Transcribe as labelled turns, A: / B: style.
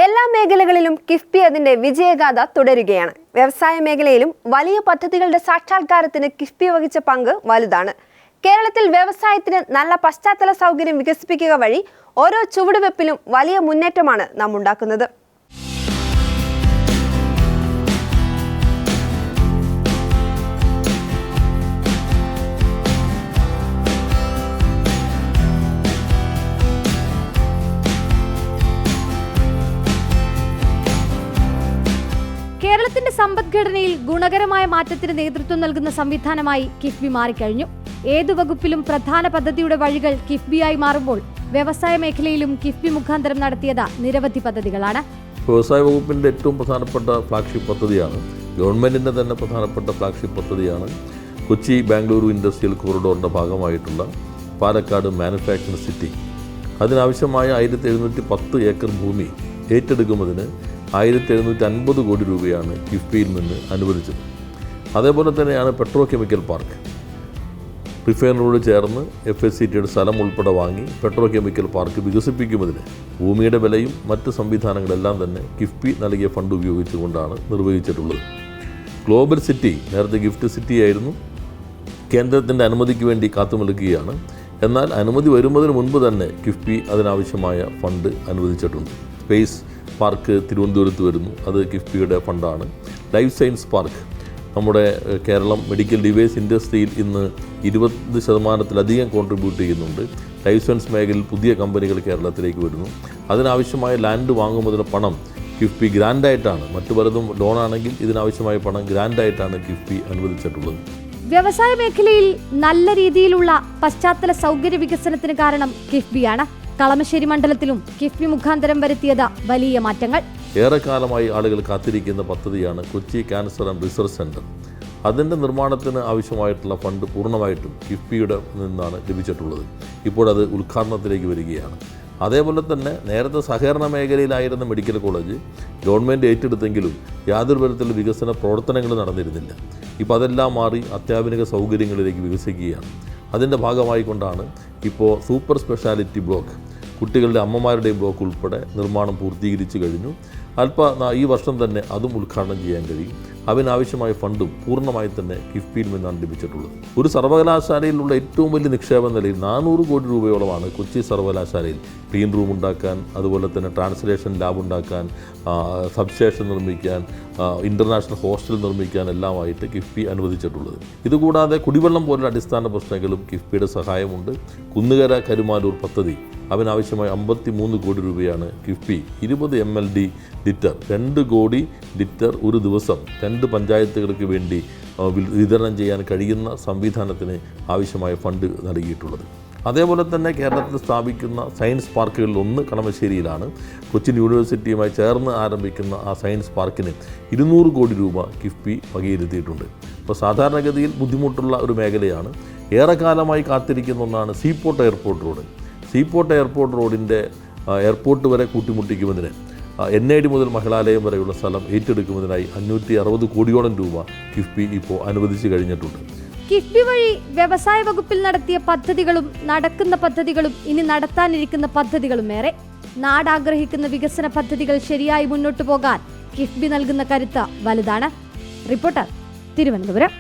A: എല്ലാ മേഖലകളിലും കിഫ്ബി അതിന്റെ വിജയഗാഥ തുടരുകയാണ്. വ്യവസായ മേഖലയിലും വലിയ പദ്ധതികളുടെ സാക്ഷാത്കാരത്തിന് കിഫ്ബി വഹിച്ച പങ്ക് വലുതാണ്. കേരളത്തിൽ വ്യവസായത്തിന് നല്ല പശ്ചാത്തല സൗകര്യം വികസിപ്പിക്കുക വഴി ഓരോ ചുവടുവെപ്പിലും വലിയ മുന്നേറ്റമാണ് നാം ഉണ്ടാക്കുന്നത്.
B: കേരളത്തിന്റെ സമ്പദ്ഘടനയിൽ ഗുണകരമായ മാറ്റത്തിന് നേതൃത്വം നൽകുന്ന സംവിധാനമായി കിഫ്ബി മാറിക്കഴിഞ്ഞു. ഏതു വകുപ്പിലും പ്രധാന പദ്ധതിയുടെ വഴികൾ കിഫ്ബിയായി മാറുമ്പോൾ വ്യവസായ മേഖലയിലും കിഫ്ബി മുഖാന്തരം നടത്തിയത് നിരവധി പദ്ധതികളാണ്.
C: വ്യവസായ വകുപ്പിന്റെ ഏറ്റവും പ്രധാനപ്പെട്ട ഫ്ലാഗ്ഷിപ്പ് പദ്ധതിയാണ്, ഗവൺമെന്റിന്റെ തന്നെ പ്രധാനപ്പെട്ട ഫ്ലാഗ്ഷിപ്പ് പദ്ധതിയാണ് കൊച്ചി ബാംഗ്ലൂരു ഇൻഡസ്ട്രിയൽ കോറിഡോറിന്റെ ഭാഗമായിട്ടുള്ള പാലക്കാട് മാനുഫാക്ചറിംഗ് സിറ്റി. അതിനാവശ്യമായ 1710 ഏക്കർ ഭൂമി ഏറ്റെടുക്കുന്നതിന് 1750 കോടി രൂപയാണ് കിഫ്ബിയിൽ നിന്ന് അനുവദിച്ചത്. അതേപോലെ തന്നെയാണ് പെട്രോ കെമിക്കൽ പാർക്ക്. റിഫൈനറിയോട് ചേർന്ന് FSCTയുടെ സ്ഥലം ഉൾപ്പെടെ വാങ്ങി പെട്രോ കെമിക്കൽ പാർക്ക് വികസിപ്പിക്കുന്നതിന് ഭൂമിയുടെ വിലയും മറ്റ് സംവിധാനങ്ങളെല്ലാം തന്നെ കിഫ്ബി നൽകിയ ഫണ്ട് ഉപയോഗിച്ചുകൊണ്ടാണ് നിർവഹിച്ചിട്ടുള്ളത്. ഗ്ലോബൽ സിറ്റി നേരത്തെ ഗിഫ്റ്റ് സിറ്റി ആയിരുന്നു, കേന്ദ്രത്തിൻ്റെ അനുമതിക്ക് വേണ്ടി കാത്തുനിൽക്കുകയാണ്. എന്നാൽ അനുമതി വരുന്നതിന് മുൻപ് തന്നെ കിഫ്ബി അതിനാവശ്യമായ ഫണ്ട് അനുവദിച്ചിട്ടുണ്ട്. സ്പേസ് പാർക്ക് തിരുവനന്തപുരത്ത് വരുന്നു, അത് കിഫ്ബിയുടെ ഫണ്ടാണ്. ലൈഫ് സയൻസ് പാർക്ക് നമ്മുടെ കേരളം മെഡിക്കൽ ഡിവൈസ് ഇൻഡസ്ട്രിയിൽ ഇന്ന് 20% കോൺട്രിബ്യൂട്ട് ചെയ്യുന്നുണ്ട്. ലൈഫ് സയൻസ് മേഖലയിൽ പുതിയ കമ്പനികൾ കേരളത്തിലേക്ക് വരുന്നു. അതിനാവശ്യമായ ലാൻഡ് വാങ്ങുന്നതിന് പണം കിഫ്ബി ഗ്രാൻഡായിട്ടാണ്, മറ്റു പലതും ലോണാണെങ്കിൽ ഇതിനാവശ്യമായ പണം ഗ്രാൻഡായിട്ടാണ് കിഫ്ബി അനുവദിച്ചിട്ടുള്ളത്.
B: വ്യവസായ മേഖലയിൽ നല്ല രീതിയിലുള്ള പശ്ചാത്തല സൗകര്യ വികസനത്തിന് കാരണം കിഫ്ബിയാണ്. കളമശ്ശേരി മണ്ഡലത്തിലും കിഫ്ബി മുഖാന്തരം വരുത്തിയത് വലിയ മാറ്റങ്ങൾ.
C: ഏറെക്കാലമായി ആളുകൾ കാത്തിരിക്കുന്ന പദ്ധതിയാണ് Kochi cancer and research centre. അതിൻ്റെ നിർമ്മാണത്തിന് ആവശ്യമായിട്ടുള്ള ഫണ്ട് പൂർണ്ണമായിട്ടും കിഫ്ബിയുടെ നിന്നാണ് ലഭിച്ചിട്ടുള്ളത്. ഇപ്പോഴത് ഉദ്ഘാടനത്തിലേക്ക് വരികയാണ്. അതേപോലെ തന്നെ നേരത്തെ സഹകരണ മേഖലയിലായിരുന്ന മെഡിക്കൽ കോളേജ് ഗവൺമെൻറ് ഏറ്റെടുത്തെങ്കിലും യാതൊരു തരത്തിലുള്ള വികസന പ്രവർത്തനങ്ങൾ നടന്നിരുന്നില്ല. ഇപ്പോൾ അതെല്ലാം മാറി അത്യാധുനിക സൗകര്യങ്ങളിലേക്ക് വികസിക്കുകയാണ്. അതിൻ്റെ ഭാഗമായിക്കൊണ്ടാണ് ഇപ്പോൾ സൂപ്പർ സ്പെഷ്യാലിറ്റി ബ്ലോക്ക്, കുട്ടികളുടെ അമ്മമാരുടെയും ബ്ലോക്ക് ഉൾപ്പെടെ നിർമ്മാണം പൂർത്തീകരിച്ചു കഴിഞ്ഞു. ഈ വർഷം തന്നെ അതും ഉദ്ഘാടനം ചെയ്യാൻ കഴിയും. അതിനാവശ്യമായ ഫണ്ടും പൂർണ്ണമായി തന്നെ കിഫ്ബിയിൽ നിന്നാണ് ലഭിച്ചിട്ടുള്ളത്. ഒരു സർവകലാശാലയിലുള്ള ഏറ്റവും വലിയ നിക്ഷേപ നിലയിൽ 400 കോടി രൂപയോളമാണ് കൊച്ചി സർവകലാശാലയിൽ ക്ലീൻ റൂം ഉണ്ടാക്കാൻ, അതുപോലെ തന്നെ ട്രാൻസ്ലേഷൻ ലാബ് ഉണ്ടാക്കാൻ, സബ്സ്റ്റേഷൻ നിർമ്മിക്കാൻ, ഇൻ്റർനാഷണൽ ഹോസ്റ്റൽ നിർമ്മിക്കാൻ എല്ലാമായിട്ട് കിഫ്ബി അനുവദിച്ചിട്ടുള്ളത്. ഇതുകൂടാതെ കുടിവെള്ളം പോലുള്ള അടിസ്ഥാന പ്രശ്നങ്ങളും കിഫ്ബിയുടെ സഹായമുണ്ട്. കുന്നുകര കരുമാലൂർ പദ്ധതി, അതിനാവശ്യമായ 53 കോടി രൂപയാണ് കിഫ്ബി 20 MLD ലിറ്റർ 2 കോടി ലിറ്റർ ഒരു ദിവസം 2 പഞ്ചായത്തുകൾക്ക് വേണ്ടി വിതരണം ചെയ്യാൻ കഴിയുന്ന സംവിധാനത്തിന് ആവശ്യമായ ഫണ്ട് നൽകിയിട്ടുള്ളത്. അതേപോലെ തന്നെ കേരളത്തിൽ സ്ഥാപിക്കുന്ന സയൻസ് പാർക്കുകളിൽ ഒന്ന് കളമശ്ശേരിയിലാണ്. കൊച്ചിൻ യൂണിവേഴ്സിറ്റിയുമായി ചേർന്ന് ആരംഭിക്കുന്ന ആ സയൻസ് പാർക്കിന് 200 കോടി രൂപ കിഫ്ബി വകയിരുത്തിയിട്ടുണ്ട്. അപ്പോൾ സാധാരണഗതിയിൽ ബുദ്ധിമുട്ടുള്ള ഒരു മേഖലയാണ്. ഏറെക്കാലമായി കാത്തിരിക്കുന്ന ഒന്നാണ് seaport airport road. Seaport airport റോഡിൻ്റെ എയർപോർട്ട് വരെ കൂട്ടിമുട്ടിക്കുന്നതിന് NID മുതൽ മഹിളാലയം വരെയുള്ള സ്ഥലം ഏറ്റെടുക്കുന്നതിനായി 560 കോടിയോളം രൂപ കിഫ്ബി ഇപ്പോൾ അനുവദിച്ചു കഴിഞ്ഞിട്ടുണ്ട്.
B: കിഫ്ബി വഴി വ്യവസായ വകുപ്പിൽ നടത്തിയ പദ്ധതികളും നടക്കുന്ന പദ്ധതികളും ഇനി നടത്താനിരിക്കുന്ന പദ്ധതികളും ഏറെ. നാടാഗ്രഹിക്കുന്ന വികസന പദ്ധതികൾ ശരിയായി മുന്നോട്ടു പോകാൻ കിഫ്ബി നൽകുന്ന കരുത്ത് വലുതാണ്. റിപ്പോർട്ടർ, തിരുവനന്തപുരം.